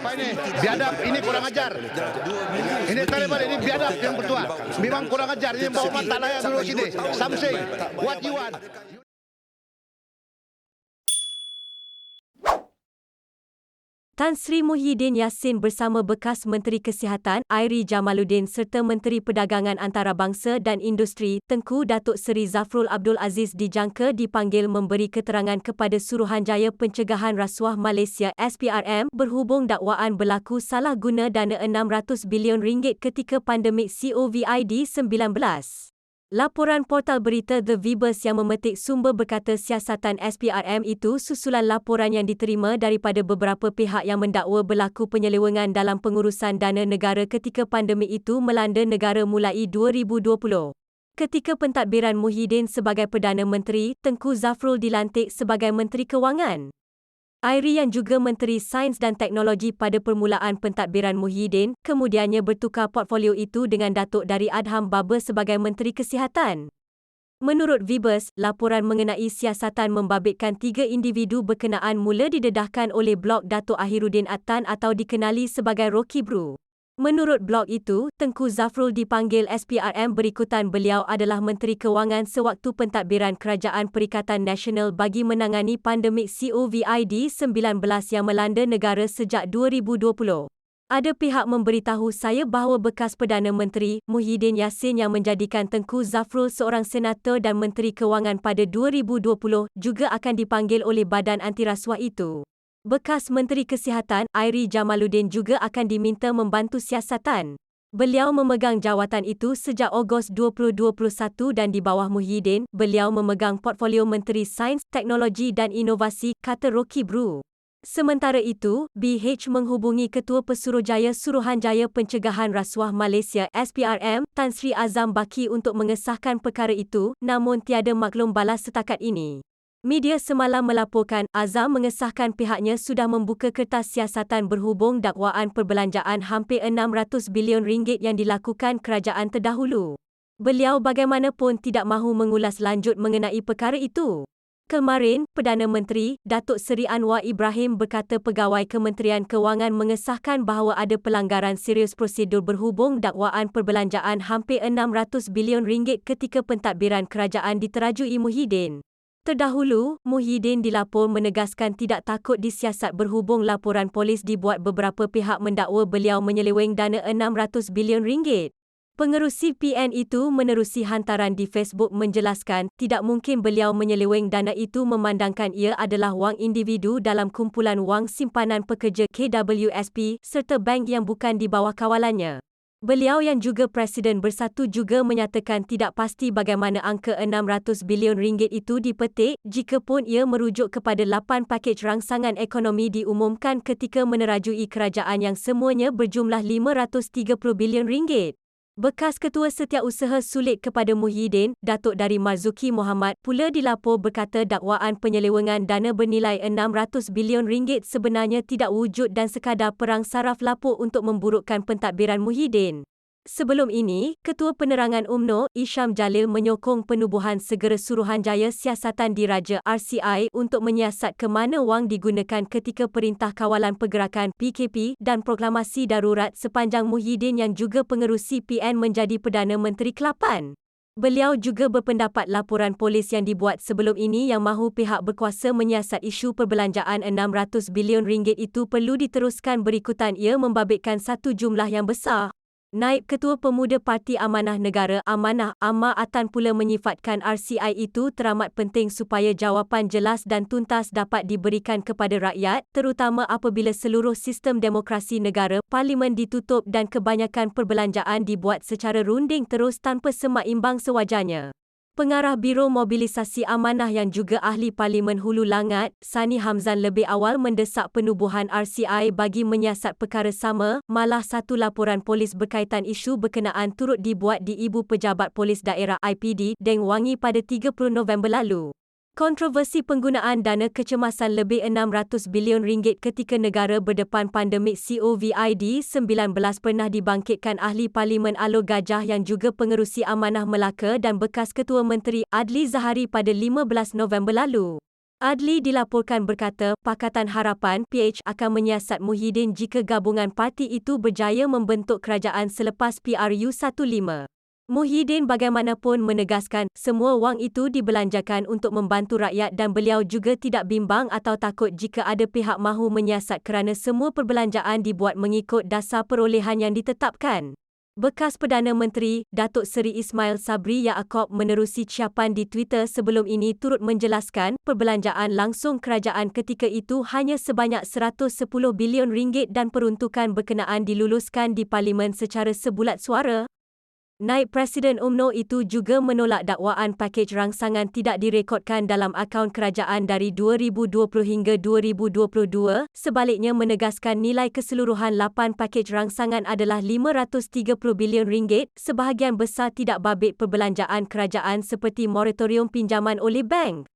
Apa ini? Biadab, ini kurang ajar. Ini Taliban, ini biadab yang bertua. Memang kurang ajar, ini bawa mata layak dulu sini. Something, what you want? Tan Sri Muhyiddin Yassin bersama bekas Menteri Kesihatan Airi Jamaluddin serta Menteri Perdagangan Antarabangsa dan Industri Tengku Datuk Seri Zafrul Abdul Aziz dijangka dipanggil memberi keterangan kepada Suruhanjaya Pencegahan Rasuah Malaysia SPRM berhubung dakwaan berlaku salah guna dana RM600 bilion ketika pandemik COVID-19. Laporan portal berita The Vibes yang memetik sumber berkata siasatan SPRM itu susulan laporan yang diterima daripada beberapa pihak yang mendakwa berlaku penyelewengan dalam pengurusan dana negara ketika pandemik itu melanda negara mulai 2020. Ketika pentadbiran Muhyiddin sebagai Perdana Menteri, Tengku Zafrul dilantik sebagai Menteri Kewangan. Airi yang juga Menteri Sains dan Teknologi pada permulaan pentadbiran Muhyiddin, kemudiannya bertukar portfolio itu dengan Datuk Dari Adham Baba sebagai Menteri Kesihatan. Menurut Vibes, laporan mengenai siasatan membabitkan 3 individu berkenaan mula didedahkan oleh blog Datuk Ahiruddin Attan atau dikenali sebagai Rocky Bru. Menurut blog itu, Tengku Zafrul dipanggil SPRM berikutan beliau adalah Menteri Kewangan sewaktu pentadbiran Kerajaan Perikatan Nasional bagi menangani pandemik COVID-19 yang melanda negara sejak 2020. Ada pihak memberitahu saya bahawa bekas Perdana Menteri, Muhyiddin Yassin yang menjadikan Tengku Zafrul seorang senator dan Menteri Kewangan pada 2020 juga akan dipanggil oleh badan antirasuah itu. Bekas Menteri Kesihatan, Airi Jamaluddin juga akan diminta membantu siasatan. Beliau memegang jawatan itu sejak Ogos 2021 dan di bawah Muhyiddin, beliau memegang portfolio Menteri Sains, Teknologi dan Inovasi, kata Rocky Bru. Sementara itu, BH menghubungi Ketua Pesuruhjaya Suruhanjaya Pencegahan Rasuah Malaysia SPRM, Tan Sri Azam Baki untuk mengesahkan perkara itu, namun tiada maklum balas setakat ini. Media semalam melaporkan Azam mengesahkan pihaknya sudah membuka kertas siasatan berhubung dakwaan perbelanjaan hampir RM600 bilion yang dilakukan kerajaan terdahulu. Beliau bagaimanapun tidak mahu mengulas lanjut mengenai perkara itu. Kemarin, Perdana Menteri, Datuk Seri Anwar Ibrahim berkata pegawai Kementerian Kewangan mengesahkan bahawa ada pelanggaran serius prosedur berhubung dakwaan perbelanjaan hampir RM600 bilion ketika pentadbiran kerajaan diterajui Muhyiddin. Terdahulu, Muhyiddin dilapor menegaskan tidak takut disiasat berhubung laporan polis dibuat beberapa pihak mendakwa beliau menyeleweng dana RM600 bilion. Pengerusi PN itu menerusi hantaran di Facebook menjelaskan tidak mungkin beliau menyeleweng dana itu memandangkan ia adalah wang individu dalam kumpulan wang simpanan pekerja KWSP serta bank yang bukan di bawah kawalannya. Beliau yang juga Presiden Bersatu juga menyatakan tidak pasti bagaimana angka RM600 bilion itu dipetik jikapun ia merujuk kepada 8 pakej rangsangan ekonomi diumumkan ketika menerajui kerajaan yang semuanya berjumlah RM530 bilion. Bekas Ketua Setiausaha Sulit kepada Muhyiddin, Datuk Dari Marzuki Mohamad pula dilapor berkata dakwaan penyelewengan dana bernilai RM600 bilion sebenarnya tidak wujud dan sekadar perang saraf lapuk untuk memburukkan pentadbiran Muhyiddin. Sebelum ini, Ketua Penerangan UMNO, Isham Jalil menyokong penubuhan segera Suruhanjaya Siasatan Diraja RCI untuk menyiasat ke mana wang digunakan ketika Perintah Kawalan Pergerakan PKP dan Proklamasi Darurat sepanjang Muhyiddin yang juga pengerusi PN menjadi Perdana Menteri ke-8. Beliau juga berpendapat laporan polis yang dibuat sebelum ini yang mahu pihak berkuasa menyiasat isu perbelanjaan RM600 bilion itu perlu diteruskan berikutan ia membabitkan satu jumlah yang besar. Naib Ketua Pemuda Parti Amanah Negara Amanah Amma Attan pula menyifatkan RCI itu teramat penting supaya jawapan jelas dan tuntas dapat diberikan kepada rakyat, terutama apabila seluruh sistem demokrasi negara, parlimen ditutup dan kebanyakan perbelanjaan dibuat secara runding terus tanpa semak imbang sewajarnya. Pengarah Biro Mobilisasi Amanah yang juga Ahli Parlimen Hulu Langat, Sani Hamzan lebih awal mendesak penubuhan RCI bagi menyiasat perkara sama, malah satu laporan polis berkaitan isu berkenaan turut dibuat di Ibu Pejabat Polis Daerah IPD, Deng Wangi pada 30 November lalu. Kontroversi penggunaan dana kecemasan lebih RM600 bilion ketika negara berdepan pandemik COVID-19 pernah dibangkitkan Ahli Parlimen Alor Gajah yang juga pengerusi Amanah Melaka dan bekas Ketua Menteri Adli Zahari pada 15 November lalu. Adli dilaporkan berkata Pakatan Harapan PH akan menyiasat Muhyiddin jika gabungan parti itu berjaya membentuk kerajaan selepas PRU15. Muhyiddin bagaimanapun menegaskan semua wang itu dibelanjakan untuk membantu rakyat dan beliau juga tidak bimbang atau takut jika ada pihak mahu menyiasat kerana semua perbelanjaan dibuat mengikut dasar perolehan yang ditetapkan. Bekas Perdana Menteri, Datuk Seri Ismail Sabri Yaakob menerusi ciapan di Twitter sebelum ini turut menjelaskan perbelanjaan langsung kerajaan ketika itu hanya sebanyak 110 bilion ringgit dan peruntukan berkenaan diluluskan di Parlimen secara sebulat suara. Naib Presiden UMNO itu juga menolak dakwaan pakej rangsangan tidak direkodkan dalam akaun kerajaan dari 2020 hingga 2022, sebaliknya menegaskan nilai keseluruhan 8 pakej rangsangan adalah 530 bilion ringgit, sebahagian besar tidak babit perbelanjaan kerajaan seperti moratorium pinjaman oleh bank.